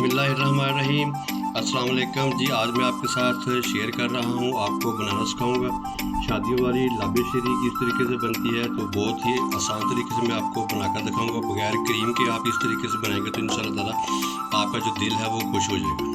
बिस्मिल्लाहिर्रहमानिर्रहीम। अस्सलाम वालेकुम जी। आज मैं आपके साथ शेयर कर रहा हूँ, आपको बनाना सिखाऊंगा शादियों वाली लाबे शीरी किस तरीके से बनती है। तो बहुत ही आसान तरीके से मैं आपको बनाकर दिखाऊंगा, बगैर क्रीम के। आप इस तरीके से बनाएंगे तो इंशाल्लाह ताला आपका जो दिल है वो खुश हो जाएगा।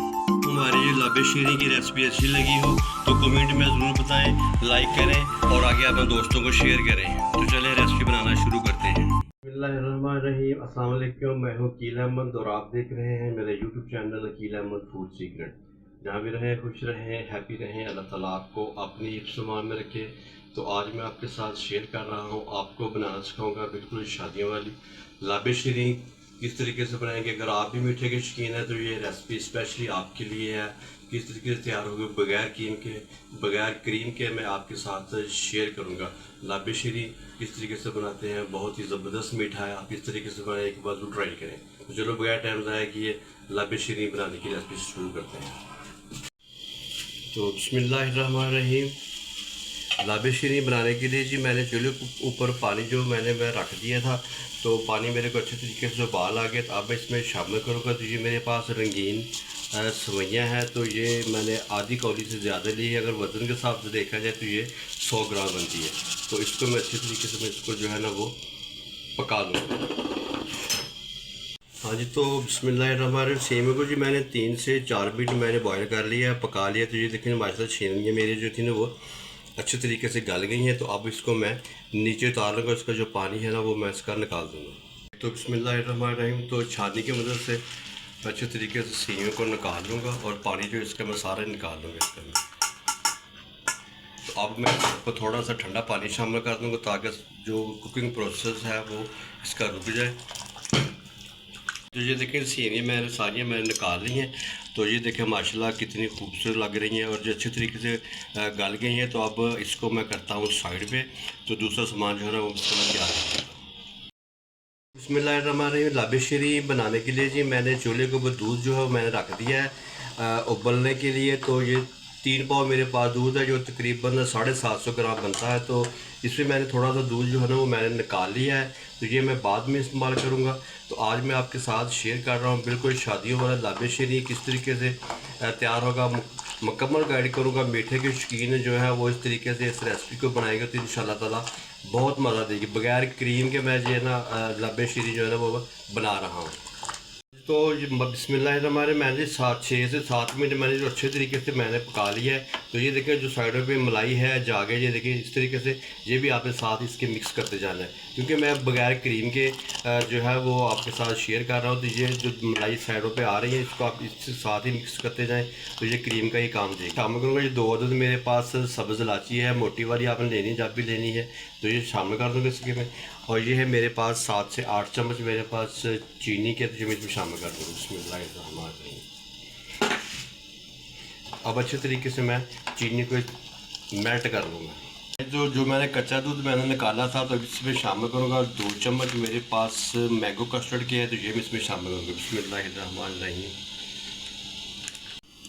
हमारी ये लाबे शीरी की रेसिपी अच्छी लगी हो तो कमेंट में ज़रूर बताएं, लाइक करें और आगे अपने दोस्तों को शेयर करें। तो चलिए रेसिपी बनाना शुरू करते हैं। बिस्मिल्लाहिर्रहमानिर्रहीम। अस्सलाम वालेकुम। मैं हूँ अकील अहमद और आप देख रहे हैं मेरे YouTube channel Akeel Ahmed food secret. जहाँ भी रहें खुश रहें, हैप्पी रहें, अल्लाह ताला आपको अपनी हिफ्ज़-ए-मान में रखे। तो आज मैं आपके साथ शेयर कर रहा हूँ, आपको बनाना सिखाऊंगा बिल्कुल शादियों वाली लाबे शीरी किस तरीके से बनाएंगे। अगर आप भी मीठे के शौकीन हैं तो ये रेसिपी स्पेशली आपके लिए है। किस तरीके से तैयार होगी बगैर क्रीम के मैं आपके साथ शेयर करूंगा। लाबे शीरी किस तरीके से बनाते हैं, बहुत ही ज़बरदस्त मीठा है। आप इस तरीके से बनाए, एक बार ट्राई करें। तो चलो बगैर टाइम ज़ाया किए लाबे शीरी बनाने की रेसिपी शुरू करते हैं। तो बिस्मिल्लाहिर्रहमानिर्रहीम। लाबे शीरी बनाने के लिए जी मैंने चूल्हे के ऊपर पानी जो मैं रख दिया था, तो पानी मेरे को अच्छे तरीके से उबाल आ गया। तो अब मैं इसमें शामिल करूँगा। तो ये मेरे पास रंगीन सवैयाँ हैं, तो ये मैंने आधी कौली से ज़्यादा ली है। अगर वज़न के हिसाब से देखा जाए तो ये 100 ग्राम बनती है। तो इसको मैं अच्छे तरीके से इसको जो है ना वो पका लूँगा। हाँ जी, तो बिस्मिल्लाहिर्रहमानिर्रहीम। सेमे को जी मैंने 3 से 4 मिनट मैंने बॉयल कर लिया है, पका लिया। तो ये देखिए माशाल्लाह छेनियाँ मेरी जो थी ना वो अच्छे तरीके से गल गई हैं। तो अब इसको मैं नीचे उतार लूँगा, इसका जो पानी है ना वो मैं इसका निकाल दूँगा। तो बिस्मिल्लाहिर्रहमानिर्रहीम, तो छानी की मदद से अच्छे तरीके से सेमे को निकाल लूँगा और पानी जो इसका मैं सारा निकाल लूँगा इसका मैं। तो अब मैं इसको थोड़ा सा ठंडा पानी शामिल कर दूँगा ताकि जो कुकिंग प्रोसेस है वो इसका रुक जाए। तो ये देखें सेवियाँ मैंने सारियाँ मैंने निकाल ली हैं। तो ये देखें माशाल्लाह कितनी खूबसूरत लग रही हैं और जो अच्छे तरीके से गल गई हैं। तो अब इसको मैं करता हूँ साइड पे। तो दूसरा सामान जो है ना वो इसको मैं तैयार करूँगा। बिस्मिल्लाहिर्रहमानिर्रहीम। लाबे शीरी बनाने के लिए जी मैंने चूल्हे के ऊपर दूध जो है मैंने रख दिया है उबलने के लिए। तो ये 3 पाव मेरे पास दूध है जो तकरीबन 750 ग्राम बनता है। तो इसमें मैंने थोड़ा सा दूध जो है ना वो मैंने निकाल लिया है। तो ये मैं बाद में इस्तेमाल करूँगा। तो आज मैं आपके साथ शेयर कर रहा हूँ बिल्कुल शादियों वाला लाबे शीरी किस तरीके से तैयार होगा। मुकम्मल गाइड करूँगा। मीठे के शौकीन जो है वो इस तरीके से इस रेसिपी को बनाएगा तो इंशाल्लाह ताला बहुत मज़ा देगी। बगैर क्रीम के मैं जो है ना लाबे शीरी जो है ना वो बना रहा हूँ। तो ये बिस्मिल्लाहिर्रहमानिर्रहीम मैंने 6 से 7 मिनट मैंने जो अच्छे तरीके से मैंने पका लिया है। तो ये देखें जो साइडों पे मलाई है जागे, ये देखिए इस तरीके से ये भी आपने साथ इसके मिक्स करते जाना है, क्योंकि मैं बगैर क्रीम के जो है वो आपके साथ शेयर कर रहा हूँ। तो ये जो मलाई साइडों पे आ रही है इसको आप इसके साथ ही मिक्स करते जाएँ तो ये क्रीम का ही काम देगा। शामिल करूँगा ये 2 अदद मेरे पास सब्ज़ इलायची है, मोटी वाली आपने लेनी जब भी लेनी है तो ये शामिल कर दूँगा इसके में। और ये है मेरे पास 7 से 8 चम्मच मेरे पास चीनी के, तो जो मैं इसमें शामिल कर दूँगा। बिस्मिल्लाहिर्रहमानिर्रहीम। अब अच्छे तरीके से मैं चीनी को मेल्ट कर लूँगा। जो मैंने कच्चा दूध मैंने निकाला था तो इसमें शामिल करूँगा। 2 चम्मच मेरे पास मैंगो कस्टर्ड के है तो ये मैं इसमें शामिल करूँगा। बिस्मिल्लाहिर्रहमानिर्रहीम।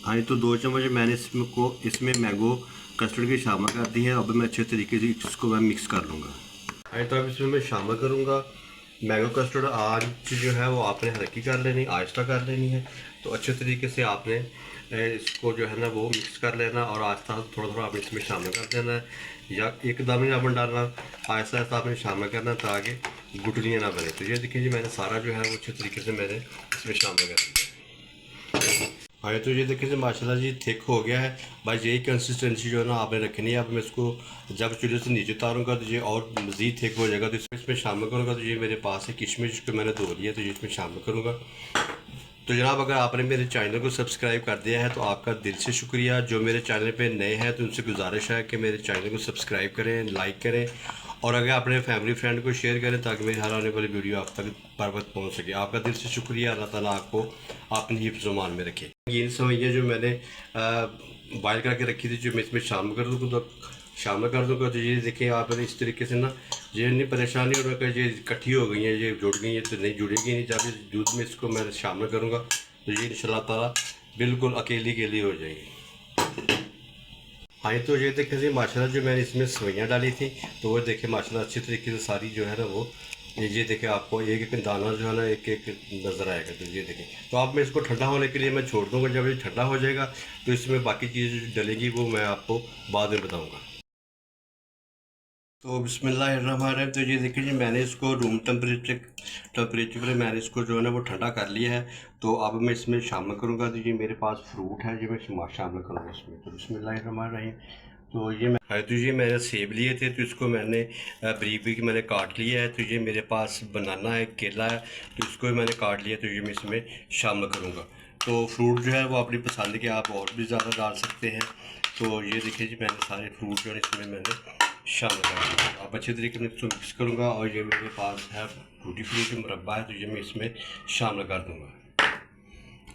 हाँ, तो 2 चम्मच मैंने इसमें मैंगो कस्टर्ड की शामिल कर दी है। अब मैं अच्छे तरीके से इसको मैं मिक्स कर लूँगा। तो अब इसमें मैं शामिल करूँगा मैंगो कस्टर्ड। आज जो है वो आपने हल्की कर लेनी, आहिस्ता कर लेनी है। तो अच्छे तरीके से आपने इसको जो है ना वो मिक्स कर लेना और आहिस्ता थोड़ा थोड़ा आपने इसमें शामिल कर देना है, या एकदम नहीं आपने डालना, आहिस्ता आहिस्ता आपने शामिल करना ताकि गुठलियाँ ना बने। तो ये देखिए जी मैंने सारा जो है वो अच्छे तरीके से मैंने इसमें शामिल कर दिया। हाँ, तो ये देखिए जी माशाल्लाह जी थिक हो गया है। बस यही कंसिस्टेंसी जो है ना आपने रखनी है। अब मैं इसको जब चूल्हे से नीचे उतारूँगा तो ये और मज़ीद थिक हो जाएगा। तो इसमें शामिल करूँगा। तो ये मेरे पास है किशमिश को मैंने धो लिया, तो ये इसमें शामिल करूँगा। तो जनाब अगर आपने मेरे चैनल को सब्सक्राइब कर दिया है तो आपका दिल से शुक्रिया। जो मेरे चैनल पे नए हैं तो उनसे गुजारिश है कि मेरे चैनल को सब्सक्राइब करें, लाइक करें और अगर अपने फैमिली फ्रेंड को शेयर करें ताकि मेरी हर आने वाली वीडियो आप तक बर वक्त पहुँच सके। आपका दिल से शुक्रिया। अल्लाह ताला आपको अपनी हिफ्ज़-ए-मान में रखे। ये सवैयाँ जो मैंने बॉयल करके रखी थी जो मैं इसमें शामिल कर दूँगा। तो ये देखिए आप इस तरीके से ना ये नहीं परेशानी हो रहा कि ये इकट्ठी हो गई हैं, ये जुड़ गई हैं, तो नहीं जुड़ेगी नहीं। जब इस दूध में इसको मैं शामिल करूँगा तो ये इंशाल्लाह ताला बिल्कुल अकेली हो जाएगी। हाँ, तो ये देखें जी माशाल्लाह जो मैंने इसमें सवैयाँ डाली थी तो वो देखें माशाल्लाह अच्छी तरीके से सारी जो है ना वो ये देखिए, आपको एक एक दाना जो है ना एक एक नज़र आएगा। तो ये देखें, तो आप मैं इसको ठंडा होने के लिए मैं छोड़ दूंगा। जब ये ठंडा हो जाएगा तो इसमें बाकी चीज़ जो डलेगी वो मैं आपको बाद में बताऊंगा। तो बिस्मिल्लाहिर्रहमानिर्रहीम। तो ये देखिए जी, मैंने इसको रूम टेम्परेचर पर मैंने इसको जो है ना वो ठंडा कर लिया है। तो अब मैं इसमें शामिल करूँगा। तो ये मेरे पास फ्रूट है जो मैं शामिल करूँगा इसमें। तो बिस्मिल्लाहिर्रहमानिर्रहीम। तो ये मैं तो ये मैंने सेब लिए थे, तो इसको मैंने बारीक बारीक मैंने काट लिया है। तो ये मेरे पास बनाना है, केला है, तो इसको भी मैंने काट लिया। तो ये मैं इसमें शामिल करूँगा। तो फ्रूट जो है वो अपनी पसंद के आप और भी ज़्यादा डाल सकते हैं। तो ये देखिए जी, मैंने सारे फ्रूट जो है इसमें मैंने शामिल कर दिया। अब अच्छे तरीके से इसको मिक्स करूँगा। और ये मेरे पास है टूटी फ्रूटी मुरब्बा है, तो ये मैं इसमें शामिल कर दूँगा।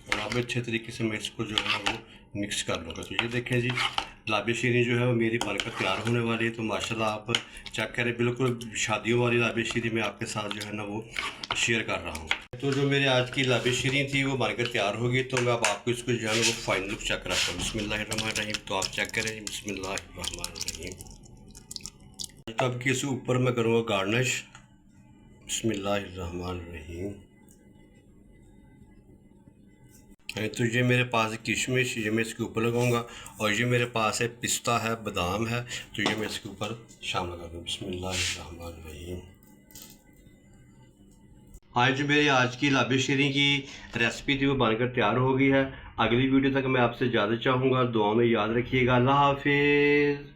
और अब अच्छे तरीके से मैं इसको जो है वो मिक्स कर लूँगा। तो ये देखें जी, गुलाबी शीरी जो है वो मेरी बनकर तैयार होने वाली है। तो माशाल्लाह आप चेक करें, बिल्कुल शादियों वाली गुलाबी शीरी मैं आपके साथ जो है ना वो शेयर कर रहा हूँ। तो जो मेरे आज की गुलाबी शीरी थी वो बनकर तैयार होगी। तो मैं अब आपको इसको जो है ना वो फाइनल लुक चेक कराता हूँ। बिस्मिल्लाहिर्रहमानिर्रहीम। तो आप चेक करें बिस्मिल्लाहिर्रहमानिर्रहीम। तो अब इसके ऊपर मैं करूँगा गार्निश। बिस्मिल्लाहिर्रहमानिर्रहीम। तो ये मेरे पास है किशमिश, ये मैं इसके ऊपर लगाऊंगा। और ये मेरे पास है पिस्ता है, बादाम है, तो ये मैं इसके ऊपर शामिल कर दूँ। बिस्मिल्लाहिर्रहमानिर्रहीम। हाँ, जो मेरी आज की लाबे शीरी की रेसिपी थी वो बनकर तैयार हो गई है। अगली वीडियो तक मैं आपसे इजाज़त चाहूँगा। दुआ में याद रखिएगा। अल्लाह हाफिज़।